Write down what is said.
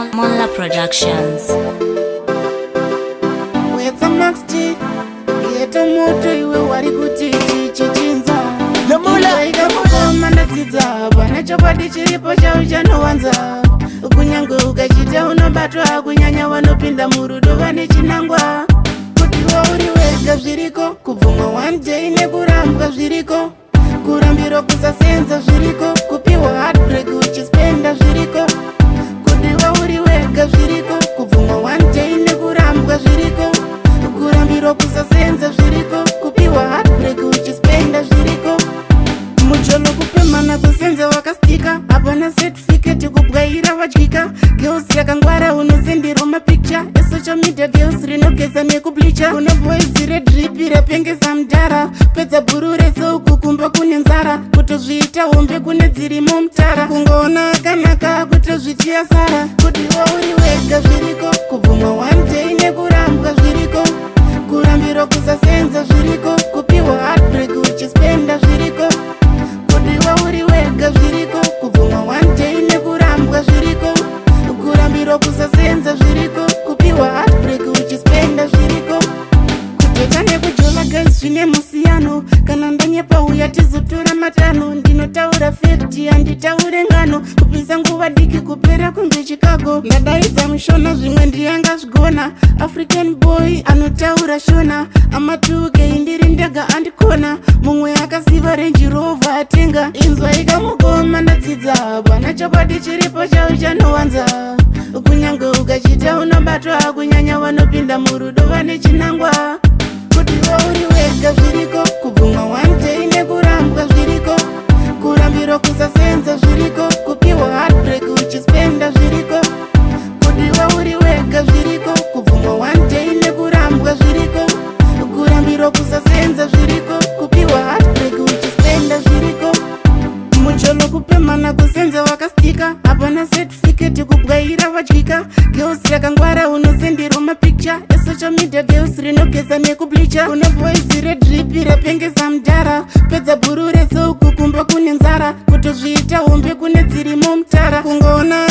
Monla Productions. Wetsa maxti Geto moto iwe wari kuti chichinza Lamula Ikakukoma ndatsidza Bwana chokwadi chiripo chau chanowanza Kunyange ukachita unobatwa Kunyanya wanopinda murudo vane chinangwa Kuti wauri wega zviriko Kubvumwa one day nekurambwa zviriko Kurambiro kusasenza zviriko Kupiwa heartbreak uchispenda zviriko Kuti wauri wega zviriko Kubvumwa one day nekurambwa zviriko Kurambiro kusasenza zviriko Kupiwa heartbreak uchispenda zviriko Mucholo kupemana kusenza wakastika Hapana certificate kubwaira vadyika Girls yakangwara unosendero mapicture Social media girls rinogeza nekubleacha Kuna boys redripi rapengeza mdara Pedza buru reso kukumba kune nzara Kutozviita hombe kune dzirimo mtara Kungoona akanaka kutozvitia sara Kuti wauri wega zviriko Kubvumwa one day nekurambwa zviriko Kurambiro kusasenza zviriko Kupiwa heartbreak uchispenda zviriko Kuti wauri wega zviriko Kubvumwa one day nekurambwa zviriko Kurambiro kusasenza zviriko Kupiwa heartbreak uchispenda zviriko Kuteta nekujola guys zvine musiyano Kana ndanyepa uya tizotora matano Ndinotaura fakti handitaure ngano Kupinza nguva diki kupera kunge Chicago Ndadaidza mushona zvimwe ndiyanga zvigona African boy anotaura shona Amatuke indiri ndega andikona Mumwe akasiva Range Rover atenga Inzwa ikamukoma ndatsidza Bwana chokwadi chiripo chau chanowanza Kunyange ukachita unobatwa Kunyanya wanopinda murudo vane chinangwa Kuti wauri wega zviriko Kubvumwa one day nekurambwa zviriko Kurambiro kusasenza zviriko Kupiwa heartbreak uchispenda zviriko Kuti wauri wega zviriko Kubvumwa one day nekurambwa zviriko Kurambiro kusasenza zviriko Kupiwa heartbreak uchispenda zviriko Mucholo kupemana kusenza wakastika Hapana certificate kubwaira vadyika Girls yakangwara unosendero mapicture Social media girls rinogeza nekubleacha Kuna boys redripi rapengeza mdara Pedza buru reso kukumba kune nzara Kutozviita hombe kune dzirimo mtara Kungoona